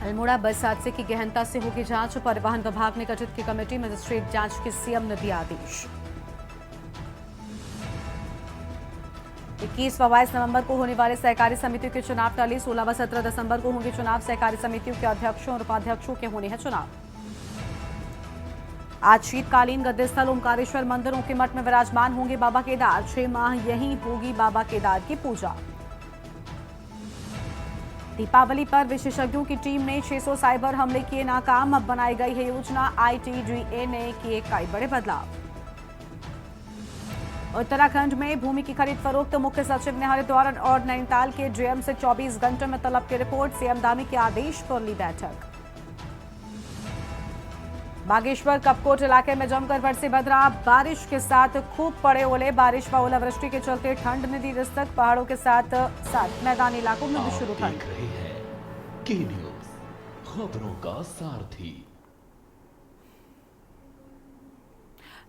अल्मोड़ा बस हादसे की गहनता से होगी जांच। परिवहन विभाग ने गठित की कमेटी। मजिस्ट्रेट जांच के सीएम ने दिया आदेश। 21 व 22 नवंबर को होने वाले सहकारी समितियों के चुनाव टले। 16 व 17 दिसंबर को होंगे चुनाव। सहकारी समितियों के अध्यक्षों और उपाध्यक्षों के होने हैं चुनाव। आज शीतकालीन गद्दे स्थल ओमकारेश्वर मंदिरों के मठ में विराजमान होंगे बाबा केदार। 6 माह यहीं होगी बाबा केदार की पूजा। दीपावली पर विशेषज्ञों की टीम ने 600 साइबर हमले किए नाकाम। अब बनाई गई है योजना। आईटीडीए ने किए कई बड़े बदलाव। उत्तराखंड में भूमि की खरीद फरोख्त। मुख्य सचिव ने हरिद्वार और नैनीताल के डीएम से 24 घंटे में तलब की रिपोर्ट। सीएम दामी के आदेश पर ली बैठक। बागेश्वर कपकोट इलाके में जमकर बरसी भद्रा। बारिश के साथ खूब पड़े ओले। बारिश व ओलावृष्टि के चलते ठंड ने दी दस्तक। पहाड़ों के साथ साथ मैदानी इलाकों में भी शुरू ठंड। के न्यूज़, खबरों का सारथी।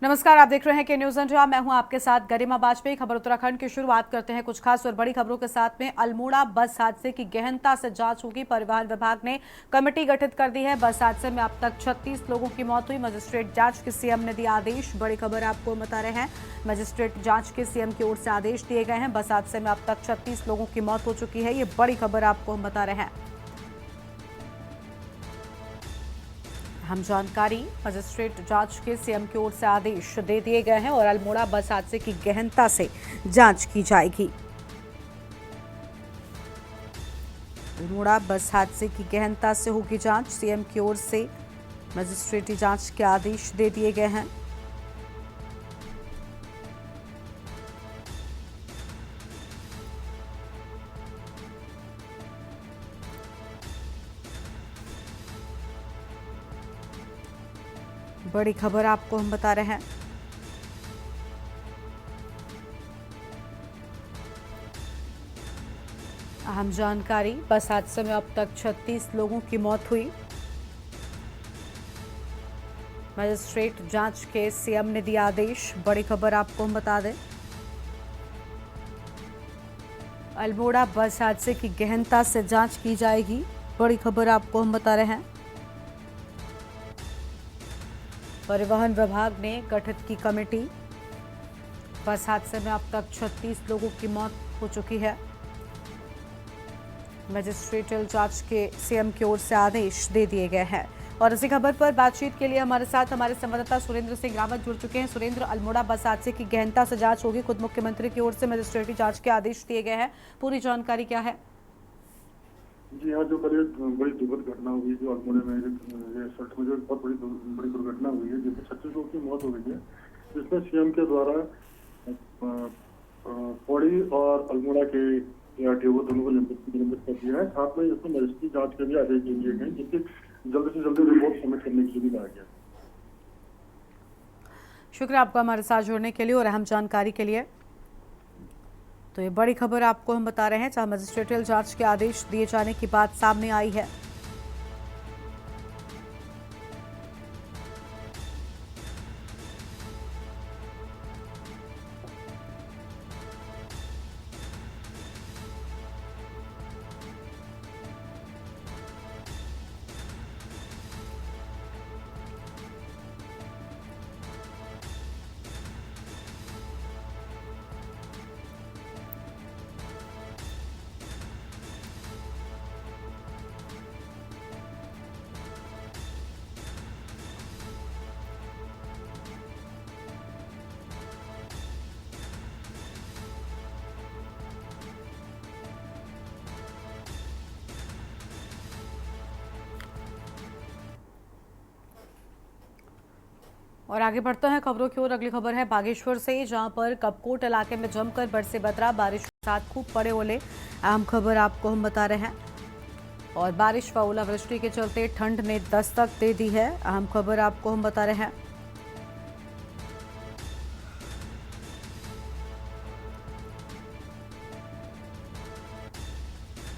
नमस्कार, आप देख रहे हैं के न्यूज इंडिया। मैं हूं आपके साथ गरिमा वाजपेयी। खबर उत्तराखंड की शुरुआत करते हैं कुछ खास और बड़ी खबरों के साथ में। अल्मोड़ा बस हादसे की गहनता से जांच होगी। परिवहन विभाग ने कमेटी गठित कर दी है। बस हादसे में अब तक 36 लोगों की मौत हुई। मजिस्ट्रेट जांच के सीएम ने दिया आदेश। बड़ी खबर आपको बता रहे हैं। मजिस्ट्रेट जांच के सीएम की ओर से आदेश दिए गए हैं। बस हादसे में अब तक 36 लोगों की मौत हो चुकी है। ये बड़ी खबर आपको हम बता रहे हैं। हम जानकारी। मजिस्ट्रेट जांच के सीएम की ओर से आदेश दे दिए गए हैं और अल्मोड़ा बस हादसे की गहनता से जांच की जाएगी। अल्मोड़ा बस हादसे की गहनता से होगी जांच। सीएम की ओर से मजिस्ट्रेटी जांच के आदेश दे दिए गए हैं। बड़ी खबर आपको हम बता रहे हैं। अहम जानकारी। बस हादसे में अब तक 36 लोगों की मौत हुई। मजिस्ट्रेट जांच के सीएम ने दिया आदेश। बड़ी खबर आपको हम बता दें। अल्मोड़ा बस हादसे की गहनता से जांच की जाएगी। बड़ी खबर आपको हम बता रहे हैं। परिवहन विभाग ने गठित की कमेटी। बस हादसे में अब तक 36 लोगों की मौत हो चुकी है। मजिस्ट्रेटल जांच के सीएम की ओर से आदेश दे दिए गए हैं। और इसी खबर पर बातचीत के लिए हमारे साथ हमारे संवाददाता सुरेंद्र सिंह रावत जुड़ चुके हैं। सुरेंद्र, अल्मोड़ा बस हादसे की गहनता से जांच होगी। खुद मुख्यमंत्री की ओर से मजिस्ट्रेटी जांच के आदेश दिए गए हैं। पूरी जानकारी क्या है? जी हाँ, जो बड़ी दुखद घटना हुई जो अल्मोड़ा में सड़क में जो बहुत बड़ी दुर्घटना हुई है जिसमें 36 लोगों की मौत हो गई है, जिसमें सीएम के द्वारा पौड़ी और अल्मोड़ा के ARTO दोनों को निलंबित कर दिया है। साथ में इसमें मजिस्ट्रेटी जांच के भी आदेश दे दिए गए, जिससे जल्द से जल्द रिपोर्ट सबमिट करने के लिए भी कहा गया। शुक्रिया आपका हमारे साथ जुड़ने के लिए और अहम जानकारी के लिए। तो ये बड़ी खबर आपको हम बता रहे हैं, जहां मजिस्ट्रेटियल जांच के आदेश दिए जाने की बात सामने आई है। और आगे बढ़ते हैं खबरों की ओर। अगली खबर है बागेश्वर से, जहां पर कपकोट इलाके में जमकर बरसे बदरा। बारिश के साथ खूब पड़े ओले। अहम खबर आपको हम बता रहे हैं। और बारिश व ओलावृष्टि के चलते ठंड ने दस्तक दे दी है। अहम खबर आपको हम बता रहे हैं।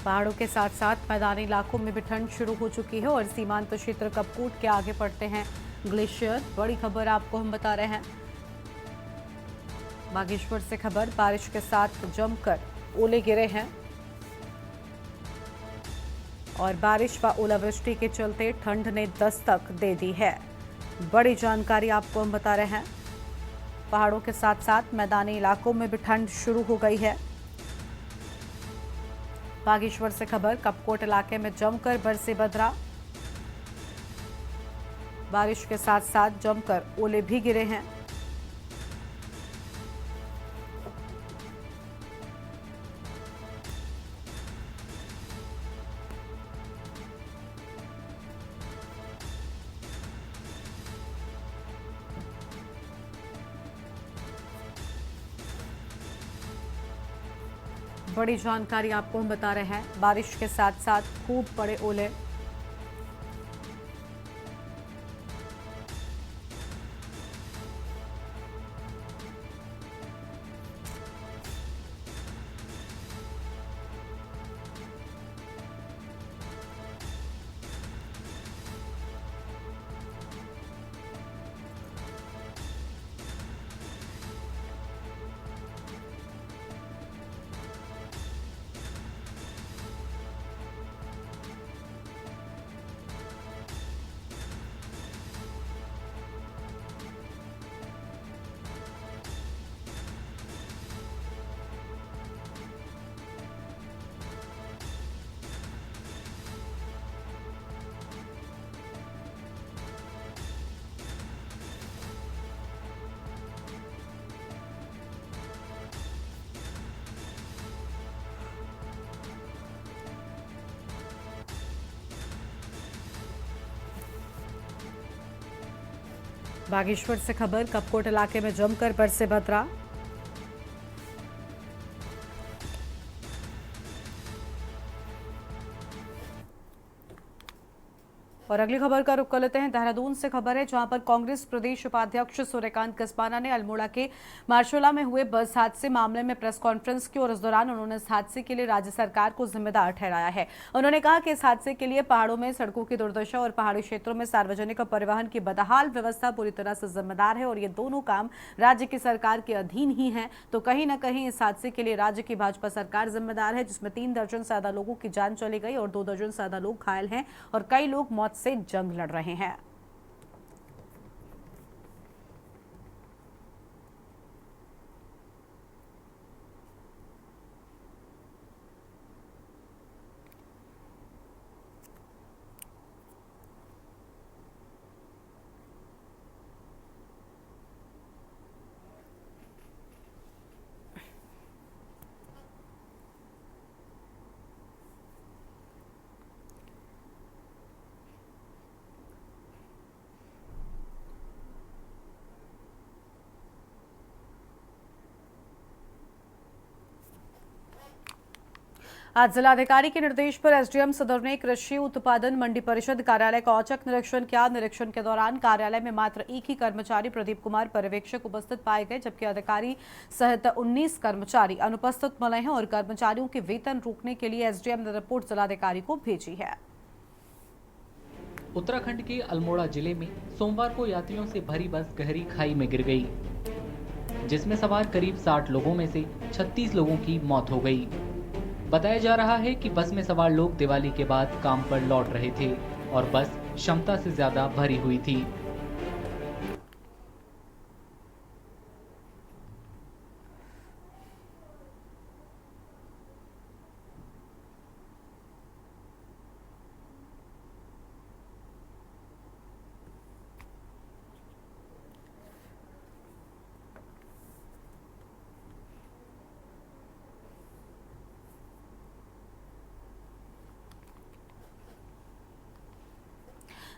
पहाड़ों के साथ साथ मैदानी इलाकों में भी ठंड शुरू हो चुकी है और सीमांत क्षेत्र कपकोट के आगे पड़ते हैं ग्लेशियर। बड़ी खबर आपको हम बता रहे हैं। बागेश्वर से खबर, बारिश के साथ जमकर ओले गिरे हैं। और बारिश व ओलावृष्टि के चलते ठंड ने दस्तक दे दी है। बड़ी जानकारी आपको हम बता रहे हैं। पहाड़ों के साथ साथ मैदानी इलाकों में भी ठंड शुरू हो गई है। बागेश्वर से खबर, कपकोट इलाके में जमकर बरसे बदरा। बारिश के साथ साथ जमकर ओले भी गिरे हैं। बड़ी जानकारी आपको हम बता रहे हैं। बारिश के साथ साथ खूब बड़े ओले। बागेश्वर से खबर, कपकोट इलाके में जमकर बरसे बदरा। और अगली खबर का रुख कर लेते हैं। देहरादून से खबर है, जहां पर कांग्रेस प्रदेश उपाध्यक्ष सूर्यकांत कस्बाना ने अल्मोड़ा के मार्शोला में हुए बस हादसे मामले में प्रेस कॉन्फ्रेंस की और इस दौरान उन्होंने इस हादसे के लिए राज्य सरकार को जिम्मेदार ठहराया है। उन्होंने कहा कि इस हादसे के लिए पहाड़ों में सड़कों की दुर्दशा और पहाड़ी क्षेत्रों में सार्वजनिक परिवहन की बदहाल व्यवस्था पूरी तरह से जिम्मेदार है और ये दोनों काम राज्य की सरकार के अधीन ही है। तो कहीं न कहीं इस हादसे के लिए राज्य की भाजपा सरकार जिम्मेदार है, जिसमें 3 दर्जन से ज्यादा लोगों की जान चली गई और 2 दर्जन से ज्यादा लोग घायल हैं और कई लोग मौत से जंग लड़ रहे हैं। आज जिलाधिकारी के निर्देश पर एसडीएम सदर ने कृषि उत्पादन मंडी परिषद कार्यालय का औचक निरीक्षण किया। निरीक्षण के दौरान कार्यालय में मात्र एक ही कर्मचारी प्रदीप कुमार पर्यवेक्षक उपस्थित पाए गए, जबकि अधिकारी सहित 19 कर्मचारी अनुपस्थित मिले हैं और कर्मचारियों के वेतन रोकने के लिए एसडीएम ने रिपोर्ट जिलाधिकारी को भेजी है। उत्तराखंड के अल्मोड़ा जिले में सोमवार को यात्रियों से भरी बस गहरी खाई में गिर गई, जिसमें सवार करीब 60 लोगों में से 36 लोगों की मौत हो गई। बताया जा रहा है कि बस में सवार लोग दिवाली के बाद काम पर लौट रहे थे और बस क्षमता से ज्यादा भरी हुई थी।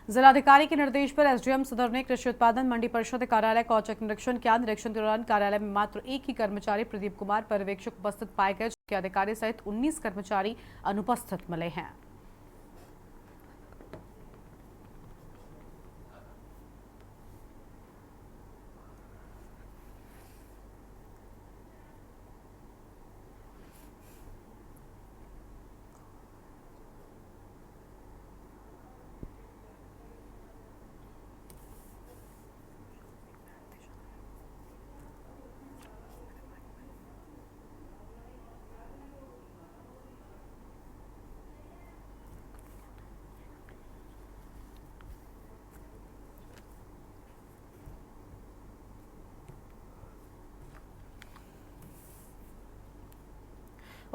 जिलाधिकारी के निर्देश पर एसडीएम सदर ने कृषि उत्पादन मंडी परिषद कार्यालय का औचक निरीक्षण किया। निरीक्षण के दौरान कार्यालय में मात्र एक ही कर्मचारी प्रदीप कुमार पर्यवेक्षक उपस्थित पाए गए, जबकि अधिकारी सहित 19 कर्मचारी अनुपस्थित मिले हैं।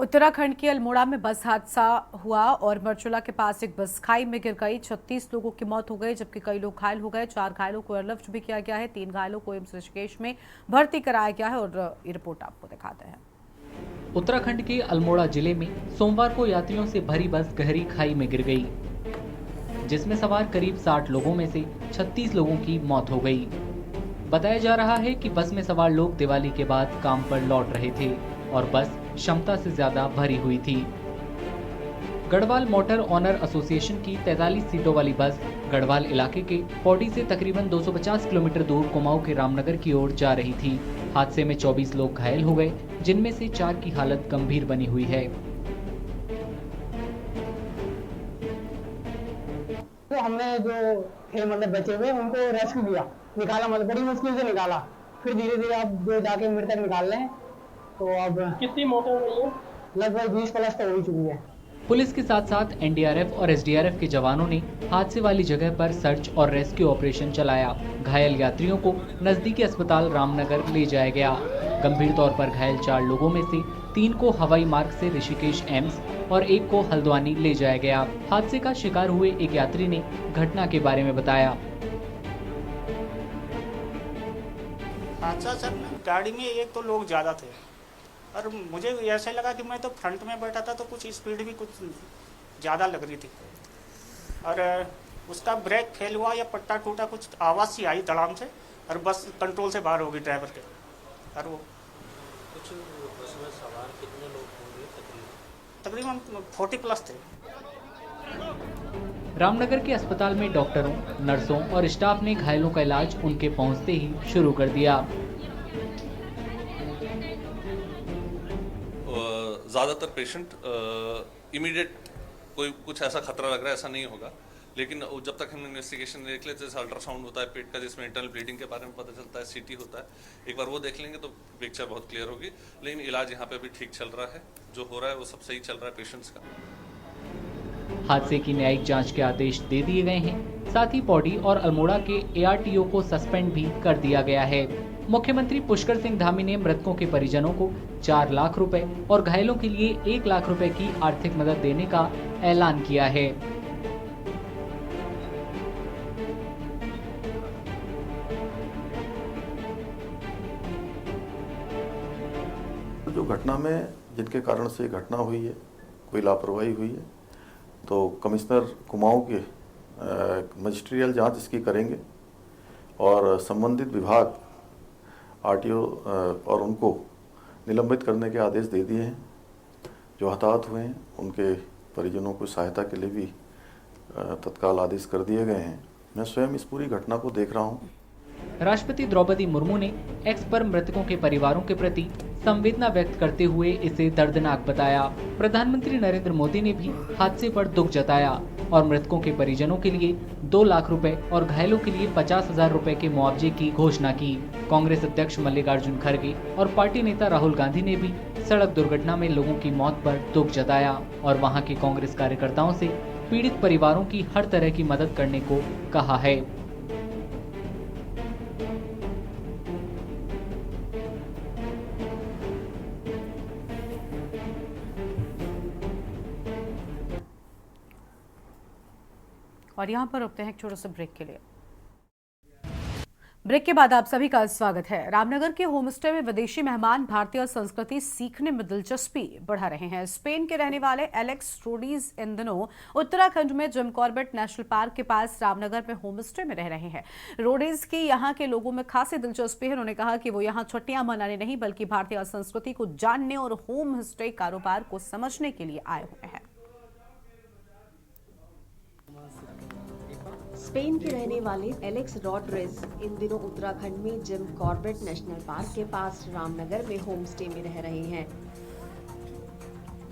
उत्तराखंड के अल्मोड़ा में बस हादसा हुआ और मरचुला के पास एक बस खाई में गिर गई। 36 लोगों की मौत हो गई जबकि कई लोग घायल हो गए। 4 घायलों को एयरलिफ्ट भी किया गया है। 3 घायलों को एम्स ऋषिकेश में भर्ती कराया गया है और ये रिपोर्ट आपको दिखाते हैं। उत्तराखंड के अल्मोड़ा जिले में सोमवार को यात्रियों से भरी बस गहरी खाई में गिर गई, जिसमें सवार करीब 60 लोगों में से 36 लोगों की मौत हो गई। बताया जा रहा है कि बस में सवार लोग दिवाली के बाद काम पर लौट रहे थे और बस क्षमता से ज्यादा भरी हुई थी। गढ़वाल मोटर ऑनर एसोसिएशन की 43 सीटों वाली बस गढ़वाल इलाके के पौड़ी से तकरीबन 250 किलोमीटर दूर कुमाऊं के रामनगर की ओर जा रही थी। हादसे में 24 लोग घायल हो गए, जिनमें से 4 की हालत गंभीर बनी हुई है। तो हमने जो थे मतलब बचे हुए उनको रेस्क्यू किया, निकाला, मतलब बड़ी मुश्किल से निकाला। फिर धीरे धीरे अब जो जाके मृतक निकाल रहे हैं। तो अब कितनी मौतें हो गई हैं? लगभग 20 प्लस तो हो ही चुकी है। पुलिस के साथ साथ एनडीआरएफ और एसडीआरएफ के जवानों ने हादसे वाली जगह पर सर्च और रेस्क्यू ऑपरेशन चलाया। घायल यात्रियों को नजदीकी अस्पताल रामनगर ले जाया गया। गंभीर तौर पर घायल 4 लोगों में से 3 को हवाई मार्ग से ऋषिकेश एम्स और 1 को हल्द्वानी ले जाया गया। हादसे का शिकार हुए एक यात्री ने घटना के बारे में बताया। हादसा सर, गाड़ी में एक तो लोग ज़्यादा थे और मुझे ऐसे लगा कि मैं तो फ्रंट में बैठा था तो कुछ स्पीड भी कुछ ज़्यादा लग रही थी और उसका ब्रेक फेल हुआ या पट्टा टूटा, कुछ आवाज़ सी आई धड़ाम से और बस कंट्रोल से बाहर हो गई ड्राइवर के। और वो कुछ बस में सवार कितने लोग होंगे? तकरीबन 40 प्लस थे। रामनगर के अस्पताल में डॉक्टरों, नर्सों और स्टाफ ने घायलों का इलाज उनके पहुंचते ही शुरू कर दिया। ज़्यादातर पेशेंट इमीडिएट कोई कुछ ऐसा खतरा लग रहा है ऐसा नहीं होगा, लेकिन जब तक हम इन्वेस्टिगेशन देख लेते हैं, जैसे अल्ट्रासाउंड होता है पेट का जिसमें इंटरनल ब्लीडिंग के बारे में पता चलता है, सीटी होता है, एक बार वो देख लेंगे तो पिक्चर बहुत क्लियर होगी। लेकिन इलाज यहाँ पे भी ठीक चल रहा है, जो हो रहा है वो सब सही चल रहा है पेशेंट्स का। हादसे की न्यायिक जांच के आदेश दे दिए गए हैं। साथ ही पौड़ी और अल्मोड़ा के एआरटीओ को सस्पेंड भी कर दिया गया है। मुख्यमंत्री पुष्कर सिंह धामी ने मृतकों के परिजनों को 4 लाख रुपए और घायलों के लिए 1 लाख रुपए की आर्थिक मदद देने का ऐलान किया है। जो घटना में जिनके कारण से घटना हुई है, कोई लापरवाही हुई है, तो कमिश्नर कुमाऊं के मजिस्ट्रियल जांच इसकी करेंगे और संबंधित विभाग आरटीओ और उनको निलंबित करने के आदेश दे दिए हैं। जो हताहत हुए हैं उनके परिजनों को सहायता के लिए भी तत्काल आदेश कर दिए गए हैं। मैं स्वयं इस पूरी घटना को देख रहा हूँ। राष्ट्रपति द्रौपदी मुर्मू ने एक्स पर मृतकों के परिवारों के प्रति संवेदना व्यक्त करते हुए इसे दर्दनाक बताया। प्रधानमंत्री नरेंद्र मोदी ने भी हादसे पर दुख जताया और मृतकों के परिजनों के लिए 2 लाख रुपए और घायलों के लिए 50,000 रुपए के मुआवजे की घोषणा की। कांग्रेस अध्यक्ष मल्लिकार्जुन खड़गे और पार्टी नेता राहुल गांधी ने भी सड़क दुर्घटना में लोगों की मौत पर दुख जताया और वहां के कांग्रेस कार्यकर्ताओं से पीड़ित परिवारों की हर तरह की मदद करने को कहा है। और यहाँ पर रुकते हैं एक छोटे से ब्रेक के लिए। ब्रेक के बाद आप सभी का स्वागत है। रामनगर के होमस्टे में विदेशी मेहमान भारतीय संस्कृति सीखने में दिलचस्पी बढ़ा रहे हैं। स्पेन के रहने वाले एलेक्स रोडीज इन दिनों उत्तराखंड में जिम कॉर्बेट नेशनल पार्क के पास रामनगर में होमस्टे में रह रहे हैं। रोडीज की यहाँ के लोगों में खासी दिलचस्पी है। उन्होंने कहा कि वो यहाँ छुट्टियां मनाने नहीं बल्कि भारतीय संस्कृति को जानने और होम स्टे कारोबार को समझने के लिए आए हुए हैं। स्पेन के रहने वाले एलेक्स रॉड्रिग्स इन दिनों उत्तराखंड में जिम कॉर्बेट नेशनल पार्क के पास रामनगर में होम स्टे में रह रहे हैं।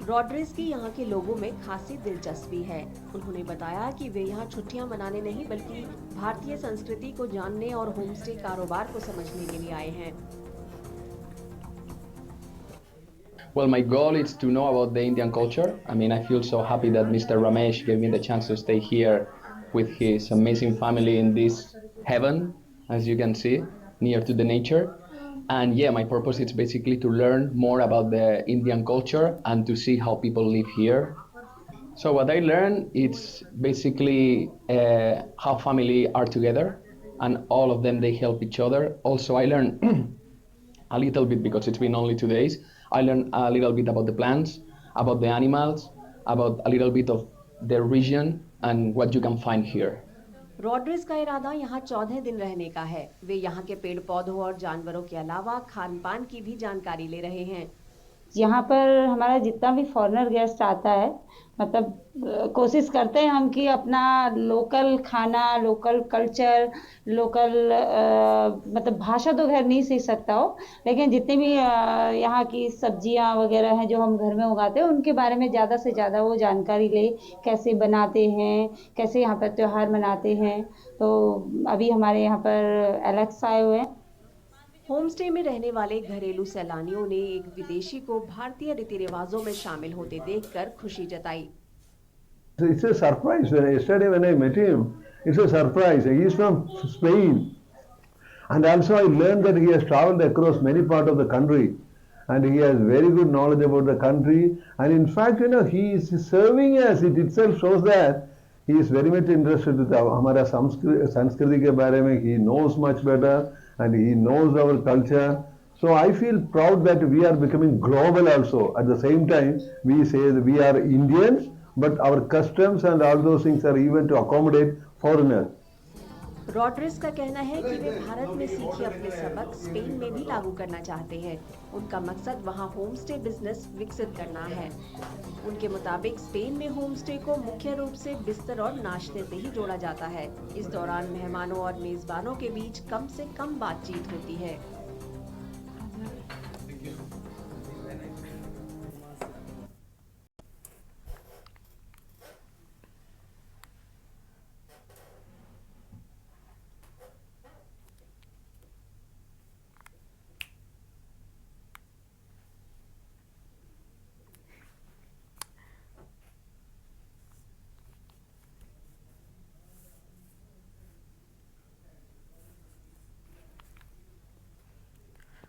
रॉड्रिग्स की यहाँ के लोगों में खासी दिलचस्पी है। उन्होंने बताया कि वे यहाँ छुट्टियां मनाने नहीं बल्कि भारतीय संस्कृति को जानने और होम स्टे कारोबार को समझने के लिए आए हैं। Well, my goal is to know about the Indian culture. I mean, I feel so happy that Mr. Ramesh gave me the chance to stay here with his amazing family in this heaven, as you can see, near to the nature. And yeah, my purpose is basically to learn more about the Indian culture and to see how people live here. So what I learned, it's basically how family are together, and all of them, they help each other. Also, I learned a little bit, because it's been only 2 days, I learned a little bit about the plants, about the animals, about a little bit of the region and what you can find here. रॉड्रिस का इरादा यहाँ 14 दिन रहने का है। वे यहाँ के पेड़ पौधों और जानवरों के अलावा खान पान की भी जानकारी ले रहे हैं। यहाँ पर हमारा जितना भी फॉरेनर गेस्ट आता है, मतलब कोशिश करते हैं हम कि अपना लोकल खाना, लोकल कल्चर, लोकल मतलब भाषा तो खैर नहीं सीख सकता हो, लेकिन जितनी भी यहाँ की सब्जियाँ वगैरह हैं जो हम घर में उगाते हैं, उनके बारे में ज़्यादा से ज़्यादा वो जानकारी ले, कैसे बनाते हैं, कैसे यहाँ पर त्यौहार मनाते हैं। तो अभी हमारे यहाँ पर एलेक्स आए हुए हैं। होमस्टे में रहने वाले घरेलू सैलानियों ने एक विदेशी को भारतीय रीति रिवाजों में शामिल होते देखकर खुशी जताई। It's a surprise. Yesterday when I met him, it's a surprise. He is from Spain, and also I learned that he has traveled across many parts of the country, and he has very good knowledge about the country. And in fact, he is serving us. It itself shows that he is very much interested with हमारा संस्कृति के बारे में. He knows much better, and he knows our culture. So I feel proud that we are becoming global also. At the same time, we say that we are Indians, but our customs and all those things are even to accommodate foreigners. रॉड्रिस का कहना है कि वे भारत में सीखे अपने सबक Spain में भी लागू करना चाहते हैं। उनका मकसद वहां होमस्टे बिजनेस विकसित करना है। उनके मुताबिक स्पेन में होमस्टे को मुख्य रूप से बिस्तर और नाश्ते से ही जोड़ा जाता है। इस दौरान मेहमानों और मेजबानों के बीच कम से कम बातचीत होती है।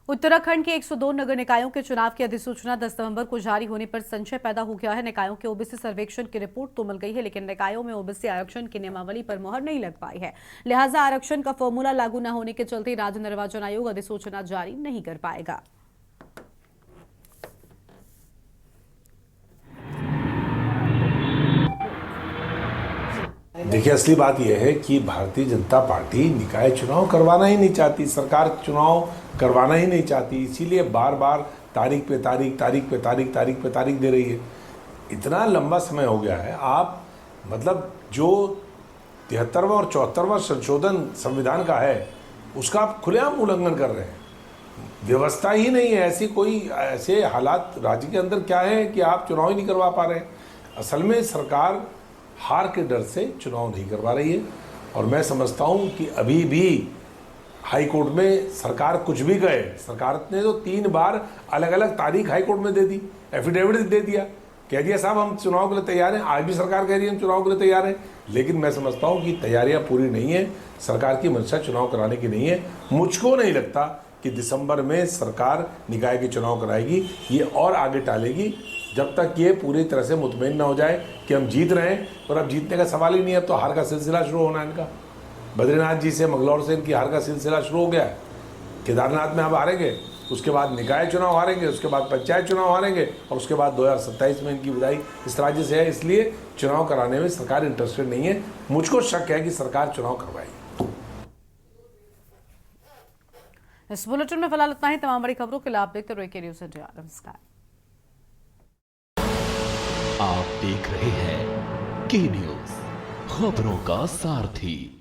उत्तराखंड के 102 नगर निकायों के चुनाव की अधिसूचना 10 नवंबर को जारी होने पर संशय पैदा हो गया है। निकायों के ओबीसी सर्वेक्षण की रिपोर्ट तो मिल गई है, लेकिन निकायों में ओबीसी आरक्षण की नियमावली पर मोहर नहीं लग पाई है। लिहाजा आरक्षण का फॉर्मूला लागू न होने के चलते राज्य निर्वाचन आयोग अधिसूचना जारी नहीं कर पाएगा। देखिए, असली बात यह है कि भारतीय जनता पार्टी निकाय चुनाव करवाना ही नहीं चाहती, सरकार चुनाव करवाना ही नहीं चाहती, इसीलिए बार बार तारीख पे तारीख दे रही है। इतना लंबा समय हो गया है, आप मतलब जो 73वां और 74वां संशोधन संविधान का है उसका आप खुलेआम उल्लंघन कर रहे हैं। व्यवस्था ही नहीं है ऐसी, कोई ऐसे हालात राज्य के अंदर क्या है कि आप चुनाव ही नहीं करवा पा रहे हैं। असल में सरकार हार के डर से चुनाव नहीं करवा रही है, और मैं समझता हूं कि अभी भी हाई कोर्ट में सरकार कुछ भी कहे, सरकार ने तो 3 बार अलग अलग तारीख हाई कोर्ट में दे दी, एफिडेविट दे दिया, कह दिया साहब हम चुनाव के लिए तैयार हैं। आज भी सरकार कह रही है हम चुनाव के लिए तैयार हैं, लेकिन मैं समझता हूं कि तैयारियां पूरी नहीं है, सरकार की मंशा चुनाव कराने की नहीं है। मुझको नहीं लगता कि दिसंबर में सरकार निकाय के चुनाव कराएगी, ये और आगे टालेगी जब तक ये पूरी तरह से मुतमईन ना हो जाए कि हम जीत रहे हैं। और अब जीतने का सवाल ही नहीं है, तो हार का सिलसिला शुरू होना है इनका। बद्रीनाथ जी से, मंगलौर से इनकी हार का सिलसिला शुरू हो गया है। केदारनाथ में अब हारेंगे, उसके बाद निकाय चुनाव हारेंगे, उसके बाद पंचायत चुनाव हारेंगे, और उसके बाद 2027 में इनकी विदाई इस राज्य से है। इसलिए चुनाव कराने में सरकार इंटरेस्टेड नहीं है। मुझको शक है कि सरकार चुनाव करवाएगी। इस बुलेटिन में फिलहाल इतना ही। तमाम बड़ी खबरों के लिए आप देखते रहिए के न्यूज़ इंडिया। नमस्कार। आप देख रहे हैं के न्यूज़, खबरों का सारथी।